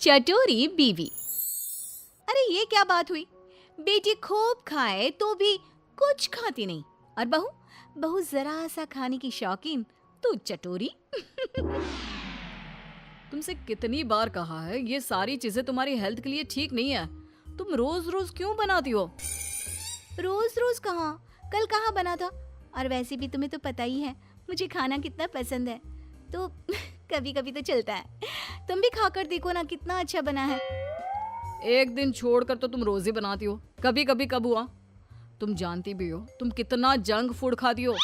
चटोरी बीवी। अरे ये क्या बात हुई, बेटी खूब खाए तो भी कुछ खाती नहीं, और बहू बहू जरा सा खाने की शौकीन, तू चटोरी। तुमसे कितनी बार कहा है ये सारी चीजें तुम्हारी हेल्थ के लिए ठीक नहीं है। तुम रोज रोज क्यों बनाती हो? रोज रोज कहाँ, कल कहाँ बना था। और वैसे भी तुम्हें तो पता ही है मुझे खाना कितना पसंद है, तो कभी कभी तो चलता है। तुम भी खाकर देखो ना कितना अच्छा बना है। एक दिन छोड़कर तो तुम रोज ही बनाती हो, कभी कभी कब हुआ? तुम जानती भी हो तुम कितना जंक फूड खाती हो।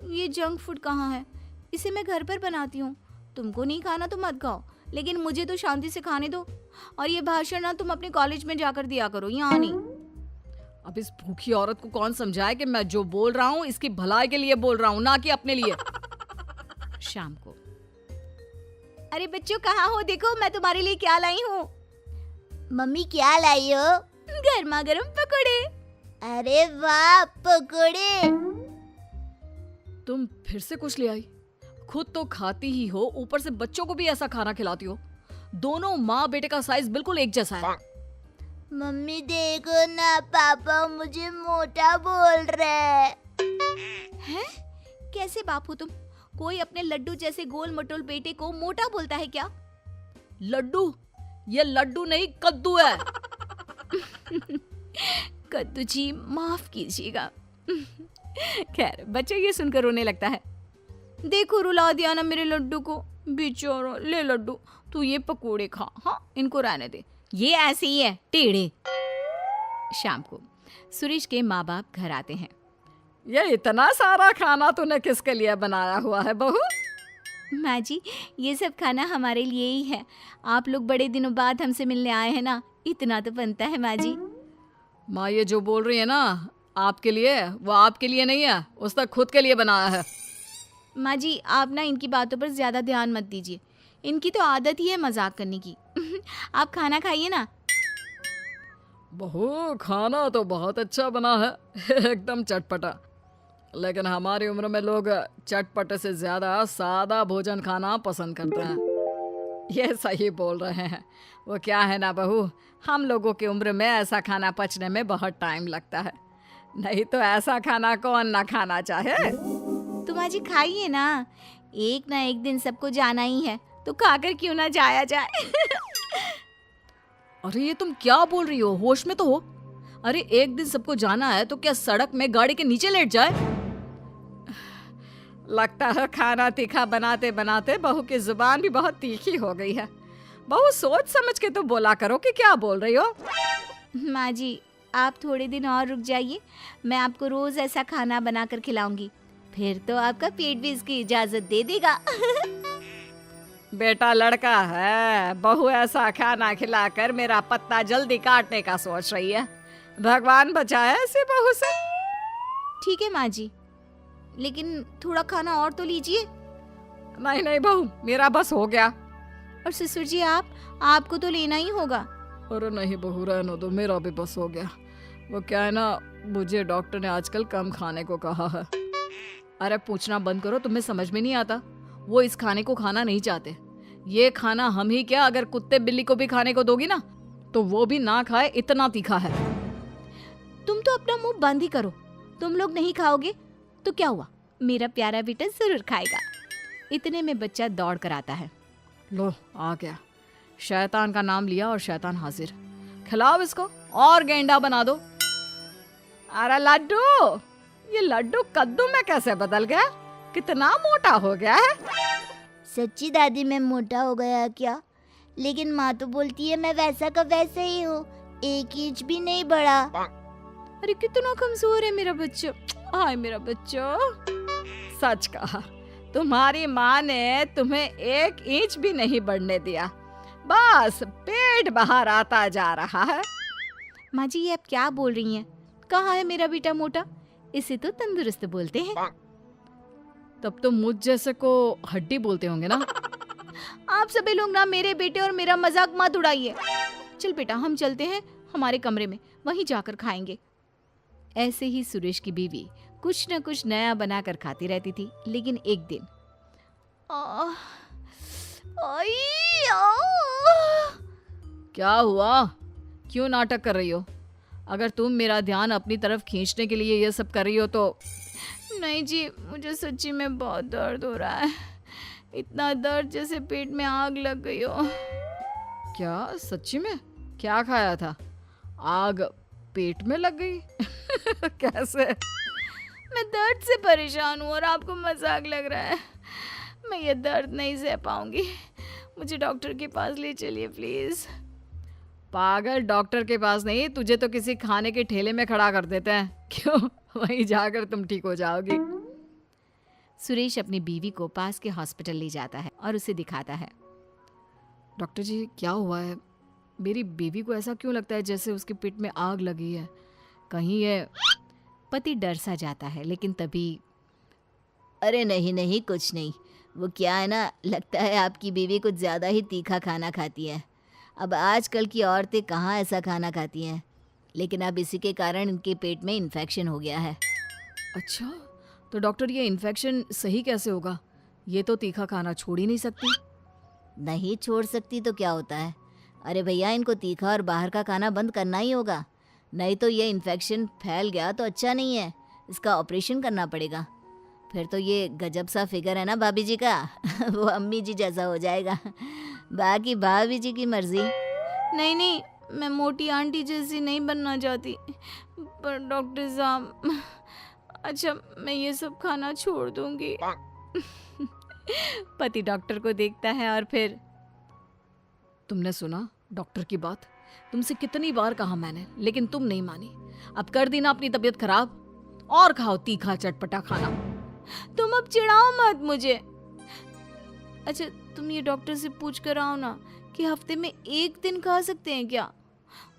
ये जंक फूड कहाँ है, इसे मैं घर पर बनाती हूँ। तुमको नहीं खाना तो मत खाओ, लेकिन मुझे तो शांति से खाने दो। और ये भाषण ना तुम अपने कॉलेज में जाकर दिया करो, यहाँ नहीं। अब इस भूखी औरत को कौन समझाए कि मैं जो बोल रहा हूँ इसकी भलाई के लिए बोल रहा हूँ, ना कि अपने लिए। शाम को, अरे बच्चों कहाँ हो, देखो मैं तुम्हारे लिए क्या लाई हूँ। मम्मी क्या लाई हो? गर्मा गर्म पकोड़े। अरे वाह, पकोड़े। तुम फिर से कुछ ले आई? खुद तो खाती ही हो, ऊपर से बच्चों को भी ऐसा खाना खिलाती हो। दोनों माँ बेटे का साइज बिल्कुल एक जैसा है। मम्मी देखो ना, पापा मुझे मोटा बोल रहे हैं? कैसे बाप हो तुम? कोई अपने लड्डू जैसे गोल मटोल बेटे को मोटा बोलता है क्या? लड्डू? ये लड्डू नहीं कद्दू है। कद्दू जी माफ कीजिएगा। खैर बच्चे ये सुनकर रोने लगता है। देखो रुला दिया ना मेरे लड्डू को, बेचारा। ले लड्डू तू ये पकोड़े खा, हाँ इनको रहने दे, ये ऐसे ही है टेढ़े। शाम को सुरेश के माँ बाप घर आते हैं। ये इतना सारा खाना तूने किसके लिए बनाया हुआ है बहू? माँ जी ये सब खाना हमारे लिए ही है, आप लोग बड़े दिनों बाद हमसे मिलने आए हैं ना, इतना तो बनता है माँ जी। माँ ये जो बोल रही है ना आपके लिए, वो आपके लिए नहीं है, उसने खुद के लिए बनाया है। माँ जी आप ना इनकी बातों पर ज्यादा ध्यान मत दीजिए, इनकी तो आदत ही है मजाक करने की। आप खाना खाइए ना। बहू खाना तो बहुत अच्छा बना है, एकदम चटपटा। लेकिन हमारी उम्र में लोग चटपटे से ज्यादा सादा भोजन खाना पसंद करते हैं। ये सही बोल रहे हैं। वो क्या है ना बहू, हम लोगों की उम्र में ऐसा खाना पचने में बहुत टाइम लगता है, नहीं तो ऐसा खाना कौन ना खाना चाहे। तो माँ जी खाइए ना एक दिन सबको जाना ही है, तो खाकर क्यों ना जाया जाए। अरे ये तुम क्या बोल रही हो, होश में तो हो। अरे एक दिन सबको जाना है तो क्या सड़क में गाड़ी के नीचे लेट जाए? लगता है खाना तीखा बनाते बनाते बहू की जुबान भी बहुत तीखी हो गई है। बहू सोच समझ के तो बोला करो कि क्या बोल रही हो। माँ जी आप थोड़े दिन और रुक जाइए, मैं आपको रोज ऐसा खाना बनाकर खिलाऊंगी, फिर तो आपका पेट भी इसकी इजाजत दे देगा। बेटा लड़का है, बहू ऐसा खाना खिलाकर मेरा पत्ता जल्दी काटने का सोच रही है। भगवान बचाए ऐसे बहू से। ठीक है माँ जी, लेकिन थोड़ा खाना और तो लीजिए। नहीं नहीं बहू, मेरा बस हो गया। और ससुर जी आपको तो लेना ही होगा। अरे नहीं बहू रहने दो, मेरा भी बस हो गया। वो क्या है ना, मुझे डॉक्टर ने आजकल कम खाने को कहा है। अरे पूछना बंद करो, तुम्हें समझ में नहीं आता। वो इस खाने को खाना नहीं चाहते। ये खाना हम ही क्या, अगर कुत्ते बिल्ली को भी खाने को दोगी ना तो वो भी ना खाए, इतना तीखा है। तुम तो अपना मुंह बंद ही करो, तुम लोग नहीं खाओगे तो क्या हुआ, मेरा प्यारा बेटा जरूर खाएगा। इतने में बच्चा दौड़ कर आता है। लो आ गया, शैतान का नाम लिया और शैतान हाजिर। खिलाओ इसको और गेंडा बना दो। अरे लड्डू, ये लड्डू कद्दू में कैसे बदल गया, कितना मोटा हो गया है। सच्ची दादी मैं मोटा हो गया क्या? लेकिन माँ तो बोलती है मैं वैसा का वैसा ही हूँ, 1 इंच भी नहीं बढ़ा। अरे कितना कमजोर है मेरा बच्चा, हाय मेरा बच्चा। सच कहा, तुम्हारी माँ ने तुम्हें 1 इंच भी नहीं बढ़ने दिया, बस पेट बाहर आता जा रहा है। माँ जी ये आप क्या बोल रही हैं, कहाँ है मेरा बेटा मोटा, इसे तो तंदुरुस्त बोलते हैं। तब तो मुझ जैसे को हड्डी बोलते होंगे ना। आप सभी लोग ना मेरे बेटे और मेरा मजाक मत उड़ाइए। चल बेटा हम चलते हैं हमारे कमरे में, वहीं जाकर खाएंगे। ऐसे ही सुरेश की बीवी कुछ न कुछ नया बनाकर खाती रहती थी, लेकिन एक दिन क्या हुआ? क्यों नाटक कर रही हो? अगर तुम मेरा ध्यान अपनी तरफ खींचने के लिए ये सब कर रही हो तो नहीं जी, मुझे सच्ची में बहुत दर्द हो रहा है। इतना दर्द जैसे पेट में आग लग गई हो। क्या सच्ची में? क्या खाया था? आग पेट में लग गई? कैसे? मैं दर्द से परेशान हूँ और आपको मजाक लग रहा है। मैं ये दर्द नहीं सह पाऊंगी। मुझे डॉक्टर के पास ले चलिए प्लीज। पागल, डॉक्टर के पास नहीं, तुझे तो किसी खाने के ठेले में खड़ा कर देते हैं। क्यों? वहीं जाकर तुम ठीक हो जाओगी। सुरेश अपनी बीवी को पास के हॉस्पिटल ले जाता है और उसे दिखाता है। डॉक्टर जी, क्या हुआ है? मेरी बीवी को ऐसा क्यों लगता है जैसे उसके पेट में आग लगी है? कहीं ये... पति डर सा जाता है, लेकिन तभी अरे नहीं नहीं, कुछ नहीं। वो क्या है ना, लगता है आपकी बीवी कुछ ज़्यादा ही तीखा खाना खाती है। अब आजकल की औरतें कहाँ ऐसा खाना खाती हैं, लेकिन अब इसी के कारण इनके पेट में इन्फेक्शन हो गया है। अच्छा, तो डॉक्टर ये इन्फेक्शन सही कैसे होगा? ये तो तीखा खाना छोड़ ही नहीं सकती। नहीं छोड़ सकती तो क्या होता है? अरे भैया, इनको तीखा और बाहर का खाना बंद करना ही होगा, नहीं तो ये इन्फेक्शन फैल गया तो अच्छा नहीं है। इसका ऑपरेशन करना पड़ेगा। फिर तो ये गजब सा फिगर है ना भाभी जी का वो अम्मी जी जैसा हो जाएगा। बाकी भाभी जी की मर्जी। नहीं नहीं, मैं मोटी आंटी जैसी नहीं बनना चाहती। पर डॉक्टर साहब, अच्छा मैं ये सब खाना छोड़ दूंगी। पति डॉक्टर को देखता है और फिर तुमने सुना डॉक्टर की बात? तुमसे कितनी बार कहा मैंने, लेकिन तुम नहीं मानी। अब कर दी ना अपनी तबीयत खराब। और खाओ तीखा चटपटा खाना। तुम अब चिढ़ाओ मत मुझे। अच्छा तुम ये डॉक्टर से पूछ कर आओ ना कि हफ्ते में 1 दिन खा सकते हैं क्या।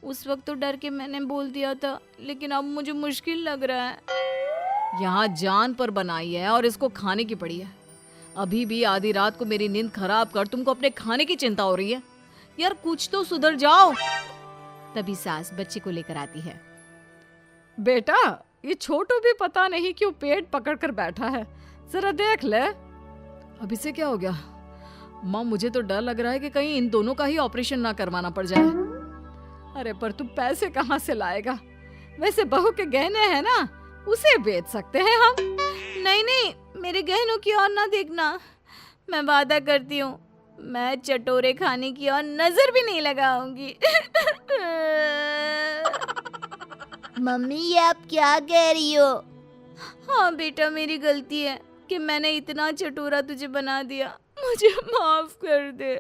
उस वक्त तो डर के मैंने बोल दिया था, लेकिन अब मुझे मुश्किल लग रहा है। यहाँ जान पर बनाई है और इसको खाने की पड़ी है। अभी भी आधी रात को मेरी नींद खराब कर तुमको अपने खाने की चिंता हो रही है। यार कुछ तो सुधर जाओ। तभी सास बच्चे को लेकर आती है। बेटा, ये छोटू भी पता नहीं क्यों पेट पकड़ कर बैठा है, जरा देख ले। अभी से क्या हो गया? माँ, मुझे तो डर लग रहा है कि कहीं इन दोनों का ही ऑपरेशन ना करवाना पड़ जाए। अरे पर तू पैसे कहाँ से लाएगा? वैसे बहू के गहने हैं ना, उसे बेच सकते हैं हम। नहीं नहीं, मेरे गहनों की ओर ना देखना। मैं वादा करती हूँ, मैं चटोरे खाने की ओर नजर भी नहीं लगाऊंगी। मम्मी, ये आप क्या कह रही हो? हाँ बेटा, मेरी गलती है कि मैंने इतना चटोरा तुझे बना दिया। मुझे माफ कर दे।